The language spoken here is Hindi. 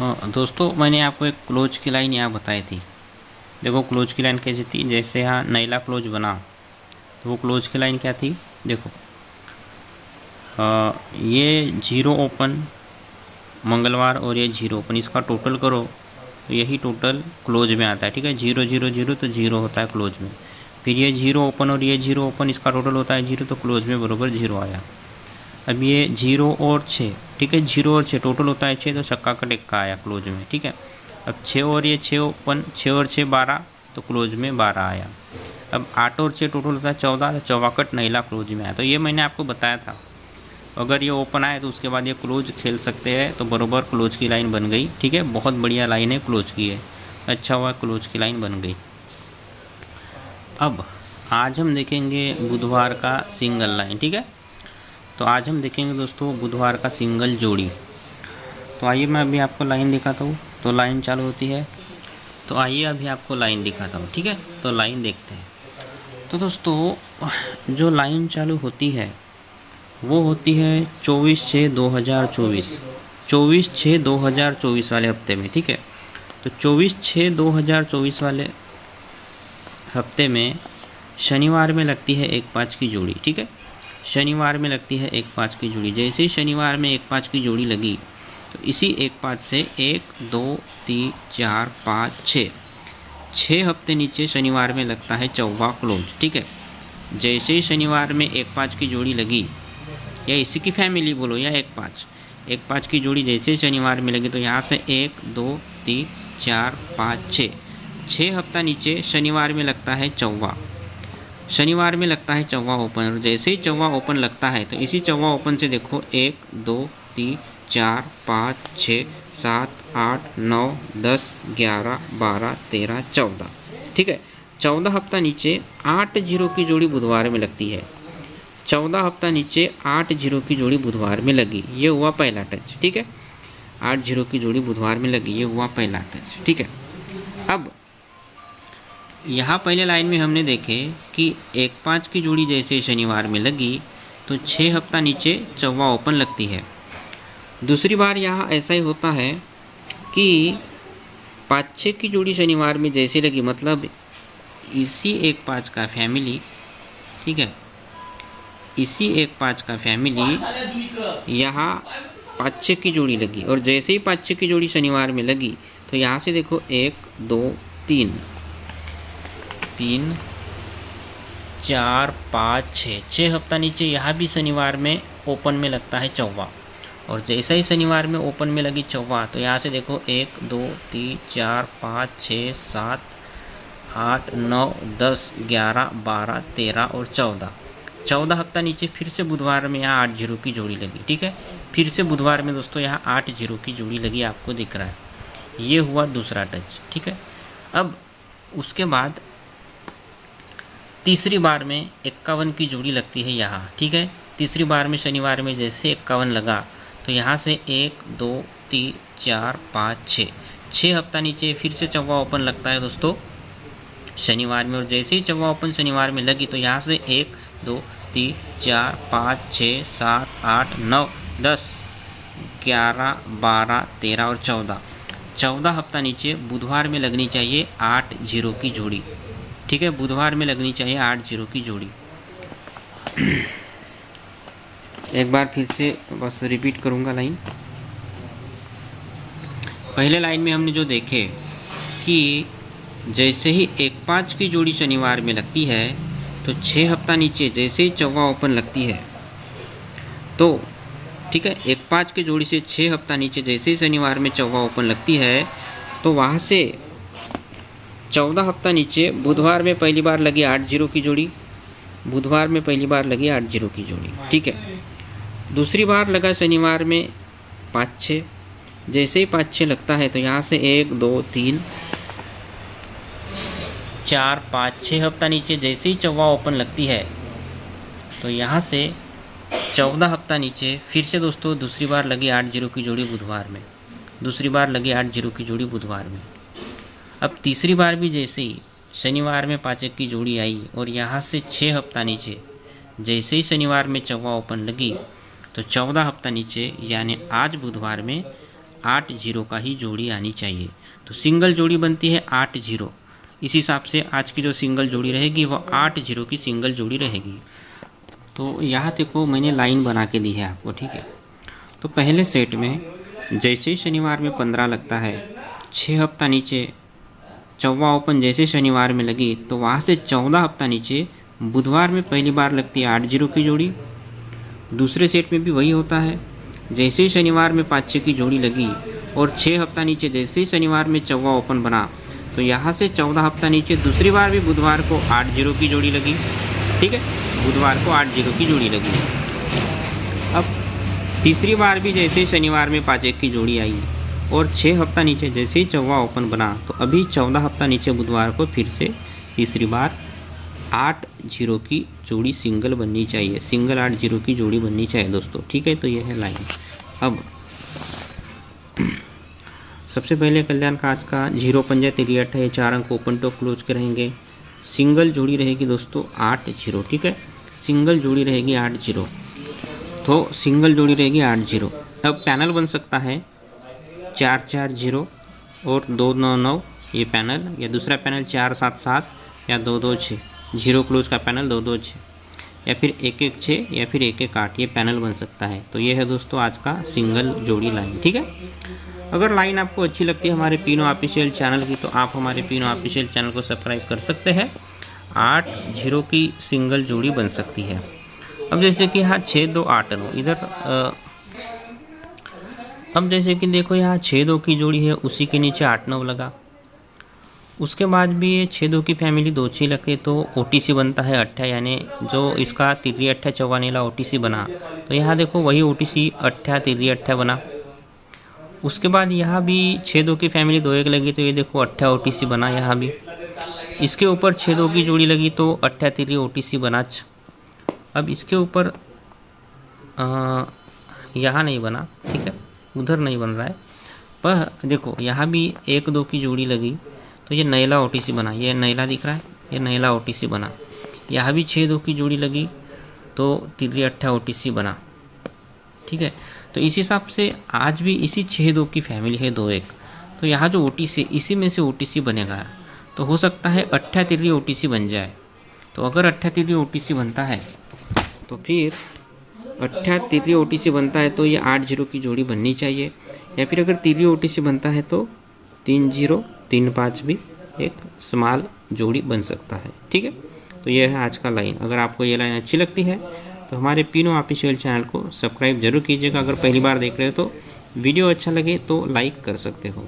दोस्तों, मैंने आपको एक क्लोज की लाइन यहाँ बताई थी। देखो क्लोज की लाइन कैसी थी, जैसे यहाँ नैला क्लोज बना तो वो क्लोज की लाइन क्या थी। देखो ये जीरो ओपन मंगलवार और ये जीरो ओपन, इसका टोटल करो तो यही टोटल क्लोज में आता है। ठीक है, जीरो जीरो जीरो तो जीरो होता है क्लोज में। फिर ये जीरो ओपन और ये जीरो ओपन, इसका टोटल होता है जीरो, तो क्लोज में बराबर जीरो आया। अब ये जीरो और छः, ठीक है, जीरो और छः टोटल होता है छः, तो छक्का का टेक्का आया क्लोज में। ठीक है, अब छः और ये छः ओपन, छः और छः 12, तो क्लोज में 12 आया। अब 8 और 6 टोटल होता है 14, तो चौवाकट नैला क्लोज में आया। तो ये मैंने आपको बताया था, अगर ये ओपन आए तो उसके बाद ये क्लोज खेल सकते हैं, तो बराबर क्लोज की लाइन बन गई। ठीक है, बहुत बढ़िया लाइन है, क्लोज की है, अच्छा हुआ क्लोज की लाइन बन गई। अब आज हम देखेंगे बुधवार का सिंगल लाइन। ठीक है, तो आज हम देखेंगे दोस्तों बुधवार का सिंगल जोड़ी। तो आइए मैं अभी आपको लाइन दिखाता हूँ। तो लाइन चालू होती है, तो आइए अभी आपको लाइन दिखाता हूँ। ठीक है, तो लाइन देखते हैं। तो दोस्तों जो लाइन चालू होती है वो होती है 24/6/2024, 24/6/2024 वाले हफ्ते में। ठीक है, तो 24/6/2024 वाले हफ्ते में शनिवार में लगती है 1-5 की जोड़ी। ठीक है, शनिवार में लगती है 1-5 की जोड़ी। जैसे ही शनिवार में 1-5 की जोड़ी लगी तो इसी 1-5 से 1 2 3 4 5 6 हफ्ते नीचे शनिवार में लगता है चौवा क्लोज। ठीक है, जैसे ही शनिवार में 1-5 की जोड़ी लगी, या इसी की फैमिली बोलो, या 1-5 की जोड़ी जैसे ही शनिवार में लगी, तो यहाँ से 1 2 3 4 5 6 हफ्ता नीचे शनिवार में लगता है चौवा। शनिवार में लगता है चौवा ओपन, और जैसे ही चौवा ओपन लगता है तो इसी चौवा ओपन से देखो 1 2 3 4 5 6 7 8 9 10 11 12 13 14। ठीक है, 14 हफ्ता नीचे 8 जीरो की जोड़ी बुधवार में लगती है। 14 हफ्ता नीचे 8 जीरो की जोड़ी बुधवार में लगी, ये हुआ पहला टच। ठीक है, 8 जीरो की जोड़ी बुधवार में लगी, ये हुआ पहला टच। ठीक है, अब यहाँ पहले लाइन में हमने देखे कि 1-5 की जोड़ी जैसे शनिवार में लगी तो 6 हफ्ता नीचे चौवा ओपन लगती है। दूसरी बार यहाँ ऐसा ही होता है कि 5-6 की जोड़ी शनिवार में जैसे लगी, मतलब इसी 1-5 का फैमिली, ठीक है, इसी 1-5 का फैमिली यहाँ 5-6 की जोड़ी लगी, और जैसे ही 5-6 की जोड़ी शनिवार में लगी तो यहाँ से देखो 1 2 3 4 5 6 हफ्ता नीचे यहाँ भी शनिवार में ओपन में लगता है चौवा, और जैसे ही शनिवार में ओपन में लगी चौवा तो यहाँ से देखो 1 2 3 4 5 6 7 8 9 10 11 12 13 और 14 हफ्ता नीचे फिर से बुधवार में यहाँ 8 जीरो की जोड़ी लगी। ठीक है, फिर से बुधवार में दोस्तों यहाँ 8 जीरो की जोड़ी लगी, आपको दिख रहा है, ये हुआ दूसरा टच। ठीक है, अब उसके बाद तीसरी बार में 51 की जोड़ी लगती है यहाँ। ठीक है, तीसरी बार में शनिवार में जैसे 51 लगा तो यहाँ से 1 2 3 4 5 6 हफ्ता नीचे फिर से चौवा ओपन लगता है दोस्तों शनिवार में, और जैसे ही चौवा ओपन शनिवार में लगी तो यहाँ से 1 2 3 4 5 6 7 8 9 10 11 12 13 और 14 हफ्ता नीचे बुधवार में लगनी चाहिए 8 जीरो की जोड़ी। ठीक है, बुधवार में लगनी चाहिए 8 जीरो की जोड़ी। एक बार फिर से बस रिपीट करूँगा लाइन। पहले लाइन में हमने जो देखे कि जैसे ही 1-5 की जोड़ी शनिवार में लगती है तो 6 हफ्ता नीचे जैसे ही चौवा ओपन लगती है, तो ठीक है, 1-5 की जोड़ी से 6 हफ्ता नीचे जैसे ही शनिवार में चौवा ओपन लगती है तो वहाँ से 14 हफ्ता नीचे बुधवार में पहली बार लगी 8 जीरो की जोड़ी, बुधवार में पहली बार लगी 8 जीरो की जोड़ी। ठीक है, दूसरी बार लगा शनिवार में 5-6, जैसे ही 5-6 लगता है तो यहाँ से 1 2 3 4 5 6 हफ्ता नीचे जैसे ही चौवा ओपन लगती है तो यहाँ से 14 हफ्ता नीचे फिर से दोस्तों दूसरी बार लगी 8 जीरो की जोड़ी बुधवार में, दूसरी बार लगी 8 जीरो की जोड़ी बुधवार में। अब तीसरी बार भी जैसे ही शनिवार में 5 की जोड़ी आई और यहाँ से 6 हफ्ता नीचे जैसे ही शनिवार में चौवा ओपन लगी तो 14 हफ्ता नीचे यानी आज बुधवार में 8 जीरो का ही जोड़ी आनी चाहिए। तो सिंगल जोड़ी बनती है 8 जीरो। इस हिसाब से आज की जो सिंगल जोड़ी रहेगी वो 8 जीरो की सिंगल जोड़ी रहेगी। तो यहाँ देखो मैंने लाइन बना के दी है आपको, ठीक है। तो पहले सेट में जैसे ही शनिवार में 15 लगता है, 6 हफ्ता नीचे चौवा ओपन जैसे शनिवार में लगी तो वहाँ से 14 हफ्ता नीचे बुधवार में पहली बार लगती है 8 जीरो की जोड़ी। दूसरे सेट में भी वही होता है, जैसे ही शनिवार में 5 6 की जोड़ी लगी और 6 हफ्ता नीचे जैसे ही शनिवार में चौवा ओपन बना तो यहाँ से 14 हफ्ता नीचे दूसरी बार भी बुधवार को 8 जीरो की जोड़ी लगी, ठीक है। बुधवार को 8 जीरो की जोड़ी लगी। अब तीसरी बार भी जैसे ही शनिवार में 5 1 की जोड़ी आई और 6 हफ्ता नीचे जैसे ही चौवा ओपन बना तो अभी 14 हफ्ता नीचे बुधवार को फिर से तीसरी बार 8 जीरो की जोड़ी सिंगल बननी चाहिए, सिंगल 8 जीरो की जोड़ी बननी चाहिए दोस्तों, ठीक है। तो ये है लाइन। अब सबसे पहले कल्याण काज का 0 पंजा 3 8 है, 4 अंक ओपन टू क्लोज के रहेंगे। सिंगल जोड़ी रहेगी दोस्तों 8 जीरो, ठीक है। सिंगल जोड़ी रहेगी 8 जीरो, तो सिंगल जोड़ी रहेगी 8 जीरो। अब पैनल बन सकता है 4 4 जीरो और 2 9 9 ये पैनल, या दूसरा पैनल 4 7 7 या 2 2 6 जीरो क्लोज का पैनल 2 2 6 या फिर 1 1 6 या फिर 1 1 8 ये पैनल बन सकता है। तो ये है दोस्तों आज का सिंगल जोड़ी लाइन, ठीक है। अगर लाइन आपको अच्छी लगती है हमारे पीनो ऑफिशियल चैनल की तो आप हमारे पीनो ऑफिशियल चैनल को सब्सक्राइब कर सकते हैं। 8 जीरो की सिंगल जोड़ी बन सकती है। अब जैसे कि यहाँ 6 2 8 9 इधर अब जैसे कि देखो यहाँ 6 2 की जोड़ी है, उसी के नीचे 8 9 लगा। उसके बाद भी ये 6 2 की फैमिली 2 6 लगे तो OTC बनता है 8, यानी जो इसका 3 8 चौवानेला OTC बना। तो यहाँ देखो वही OTC 8 3 8 बना। उसके बाद यहाँ भी 6 2 की फैमिली 2 1 लगी तो ये देखो 8 OTC बना यहाँ भी। इसके ऊपर 6 2 की जोड़ी लगी तो 8 3 OTC बना। अब इसके ऊपर यहाँ नहीं बना, ठीक है, उधर नहीं बन रहा है, पर देखो यहाँ भी 1 2 की जोड़ी लगी तो ये नैला OTC बना। ये नैला दिख रहा है, ये नैला OTC बना। यहाँ भी 6 2 की जोड़ी लगी तो 3 8 OTC बना, ठीक है। तो इस हिसाब से आज भी इसी 6 2 की फैमिली है 2 1, तो यहाँ जो OTC इसी में से OTC बनेगा तो हो सकता है 8 3 OTC बन जाए। तो अगर 8 3 OTC बनता है तो फिर 8 3 OTC बनता है तो ये 8 जीरो की जोड़ी बननी चाहिए, या फिर अगर 3 OTC बनता है तो 3 0 3 5 भी एक स्मॉल जोड़ी बन सकता है, ठीक है। तो ये है आज का लाइन। अगर आपको ये लाइन अच्छी लगती है तो हमारे पीनो ऑफिशियल चैनल को सब्सक्राइब जरूर कीजिएगा। अगर पहली बार देख रहे हो तो वीडियो अच्छा लगे तो लाइक कर सकते हो।